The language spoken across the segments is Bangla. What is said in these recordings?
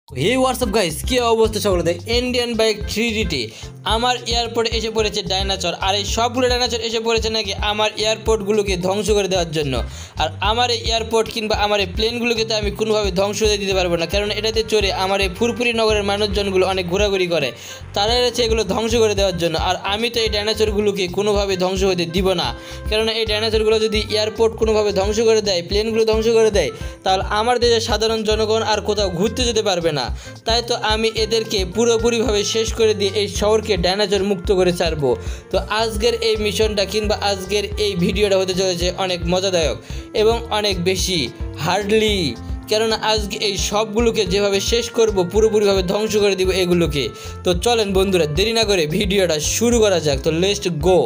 হে হোয়াটসঅ্যাপ গাইস, কি অবস্থা সকলের? ইন্ডিয়ান বাইক 3DT আমার এয়ারপোর্টে এসে পড়েছে ডাইনোসর। আর এই সবগুলো ডাইনোসর এসে পড়েছে নাকি আমার এয়ারপোর্টগুলোকে ধ্বংস করে দেওয়ার জন্য। আর আমার এই এয়ারপোর্ট কিংবা আমার এই প্লেনগুলোকে তো আমি কোনোভাবে ধ্বংস হতে দিতে পারবো না, কারণ এটাতে চড়ে আমার এই ফুরফুরি নগরের মানুষজনগুলো অনেক ঘোরাঘুরি করে, তারা এসেছে এগুলো ধ্বংস করে দেওয়ার জন্য। আর আমি তো এই ডাইনোসরগুলোকে কোনোভাবে ধ্বংস হতে দিব না, কারণ এই ডাইনোসরগুলো যদি এয়ারপোর্ট কোনোভাবে ধ্বংস করে দেয়, প্লেনগুলো ধ্বংস করে দেয়, তাহলে আমার দেশের সাধারণ জনগণ আর কোথাও ঘুরতে যেতে পারবে না। তাই তো আমি এদেরকে পুরোপুরিভাবে শেষ করে দিয়ে এই শহরকে ডাইনোসর মুক্ত করে ছাড়বো। তো আজকের এই মিশনটা কিংবা আজকের এই ভিডিওটা হতে চলেছে অনেক মজাদায়ক এবং অনেক বেশি হার্ডলি, কেননা আজকে এই সবগুলোকে যেভাবে শেষ করব, পুরোপুরিভাবে ধ্বংস করে দিব এগুলোকে। তো চলেন বন্ধুরা, দেরি না করে ভিডিওটা শুরু করা যাক। তো লেটস গো।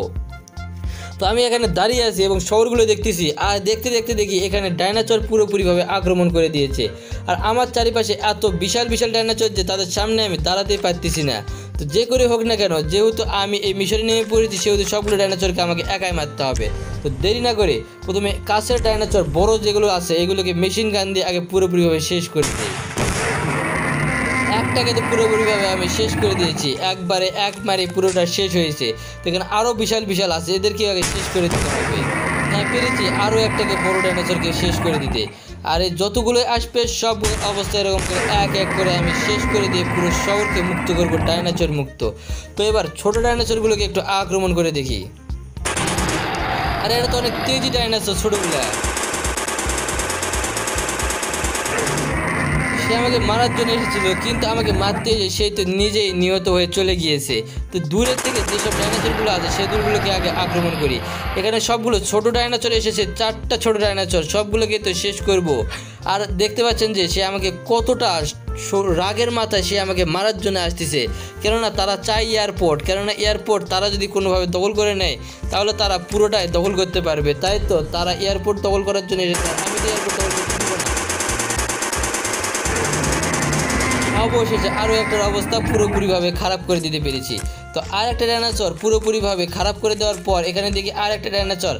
তো আমি এখানে দাঁড়িয়ে আছি এবং শহরগুলো দেখতেছি, আর দেখতে দেখতে দেখি এখানে ডাইনোসর পুরোপুরিভাবে আক্রমণ করে দিয়েছে। আর আমার চারিপাশে এত বিশাল বিশাল ডাইনোসর যে তাদের সামনে আমি দাঁড়াতেই পারতেছি না। তো যে করে হোক না কেন, যেহেতু আমি এই মিশনে নেমে পড়েছি, সেহেতু সবগুলো ডাইনোসরকে আমাকে একাই মারতে হবে। তো দেরি না করে প্রথমে কাছের ডাইনোসর বড় যেগুলো আছে এগুলোকে মেশিন গান দিয়ে আগে পুরোপুরিভাবে শেষ করে দিই। একটাকে তো পুরোপুরিভাবে আমি শেষ করে দিয়েছি, একবারে এক মারে পুরোটা শেষ হয়েছে। তো এখানে আরও বিশাল বিশাল আছে, এদেরকে আগে শেষ করে দিতে হবে। হ্যাঁ, পেরেছি আরও একটাকে বড় ডাইনোসরকে শেষ করে দিতে। আর এই যতগুলো আসবে সব অবস্থা এরকম করে এক এক করে আমি শেষ করে দিয়ে পুরো শহরকে মুক্ত করবো, ডাইনোসর মুক্ত। তো এবার ছোটো ডাইনোসরগুলোকে একটু আক্রমণ করে দেখি। আরে এটা তো অনেক তেজি ডাইনোসর ছোটোগুলা, সে আমাকে মারার জন্য এসেছিল, কিন্তু আমাকে মারতে এসে সেই তো নিজেই নিহত হয়ে চলে গিয়েছে। তো দূরের থেকে যেসব ডাইনোসরগুলো আছে সেগুলোকে আগে আক্রমণ করি। এখানে সবগুলো ছোট ডাইনোসর এসেছে, 4টা ছোট ডাইনোসর, সবগুলোকে তো শেষ করব। আর দেখতে পাচ্ছেন যে সে আমাকে কতটা রাগের মাথায় সে আমাকে মারার জন্য আসতেছে, কেননা তারা চায় এয়ারপোর্ট, কেননা এয়ারপোর্ট তারা যদি কোনোভাবে দখল করে নেয় তাহলে তারা পুরোটাই দখল করতে পারবে। তাই তো তারা এয়ারপোর্ট দখল করার জন্য এসেছে। আমি তো এয়ারপোর্ট দখল করতে দিব না। অবশেষে আরও একটার অবস্থা পুরোপুরিভাবে খারাপ করে দিতে পেরেছি। তো আর একটা ডাইনোসর পুরোপুরিভাবে খারাপ করে দেওয়ার পর এখানে দেখি আর একটা ডাইনোসর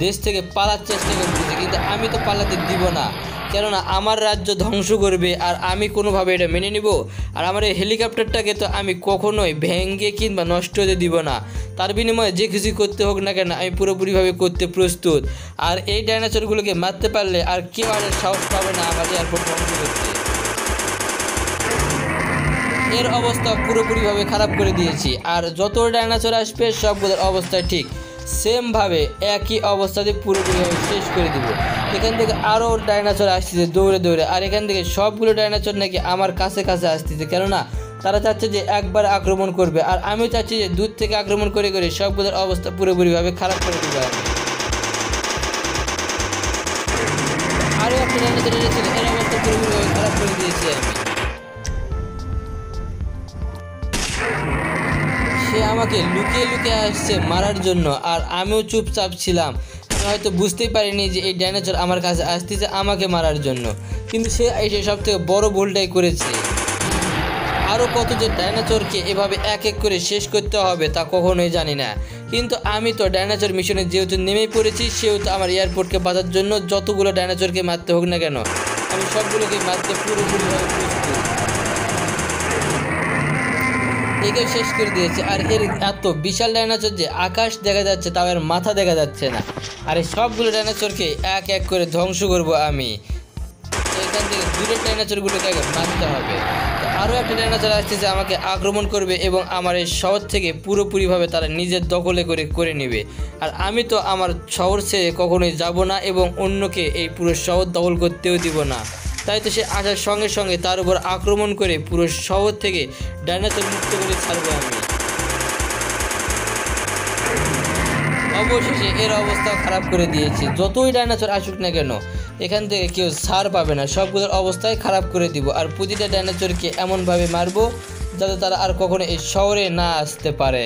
দেশ থেকে পালার চেষ্টা করতেছে, কিন্তু আমি তো পালাতে দিব না, কেননা আমার রাজ্য ধ্বংস করবে আর আমি কোনোভাবে এটা মেনে নিব। আর আমার এই হেলিকপ্টারটাকে তো আমি কখনোই ভেঙে কিংবা নষ্ট হতে দিব না। তার বিনিময়ে যে কিছু করতে হোক না কেন আমি পুরোপুরিভাবে করতে প্রস্তুত। আর এই ডাইনোসরগুলোকে মারতে পারলে আর কেউ আর সাহস পাবে না আমার এয়ারপোর্ট ধ্বংস করতে। এর অবস্থা পুরোপুরিভাবে খারাপ করে দিয়েছি। আর যত ডাইনোসর আসবে সবগুলোর অবস্থা ঠিক সেমভাবে একই অবস্থাতে পুরোপুরিভাবে শেষ করে দিব। এখান থেকে আরও ডাইনোসর আসতেছে দৌড়ে দৌড়ে, আর এখান থেকে সবগুলো ডাইনোসর নাকি আমার কাছে কাছে আসতেছে, কেননা তারা চাচ্ছে যে একবার আক্রমণ করবে। আর আমিও চাচ্ছি যে দূর থেকে আক্রমণ করে করে সবগুলোর অবস্থা পুরোপুরিভাবে খারাপ করে দিব। আরও একটা ডাইনোসর এসেছিল, এর অবস্থা পুরোপুরিভাবে খারাপ করে দিয়েছি আমি। সে আমাকে লুকিয়ে লুকিয়ে আসছে মারার জন্য, আর আমিও চুপচাপ ছিলাম। আমি হয়তো বুঝতেই পারিনি যে এই ডাইনোসর আমার কাছে আসতেছে আমাকে মারার জন্য, কিন্তু সে এসে সব থেকে বড় ভুলটাই করেছে। আরও কত যে ডাইনোসরকে এভাবে এক এক করে শেষ করতে হবে তা কখনোই জানি না, কিন্তু আমি তো ডাইনোসর মিশনে যেহেতু নেমেই পড়েছি, সেহেতু আমার এয়ারপোর্টকে বাঁচার জন্য যতগুলো ডাইনোসরকে মারতে হোক না কেন আমি সবগুলোকে মারতে পুরোপুরিভাবে প্রস্তুত। একে শেষ করে দিয়েছে। আর এর এত বিশাল ডাইনোসর যে আকাশ দেখা যাচ্ছে তাও এর মাথা দেখা যাচ্ছে না। আর এই সবগুলো ডাইনোসরকে এক এক করে ধ্বংস করব আমি। এখান থেকে দূরের ডাইনোসরগুলোকে আগে মারতে হবে। তো আরও একটা ডাইনোসর আসতেছে আমাকে আক্রমণ করবে এবং আমার এই শহর থেকে পুরোপুরিভাবে তারা নিজের দখলে করে নেবে। আর আমি তো আমার শহর ছেড়ে কখনোই যাব না এবং অন্যকে এই পুরো শহর দখল করতেও দিব না। তাই তো সে আসার সঙ্গে সঙ্গে তার উপর আক্রমণ করে পুরো শহর থেকে ডাইনোসর মুক্ত করে ছাড়বো আমি। অবশেষে এর অবস্থা খারাপ করে দিয়েছি। যতই ডাইনোসর আসুক না কেন এখান থেকে কেউ ছাড় পাবে না, সবগুলোর অবস্থায় খারাপ করে দিব। আর প্রতিটা ডাইনোসরকে এমনভাবে মারবো যাতে তারা আর কখনো এই শহরে না আসতে পারে।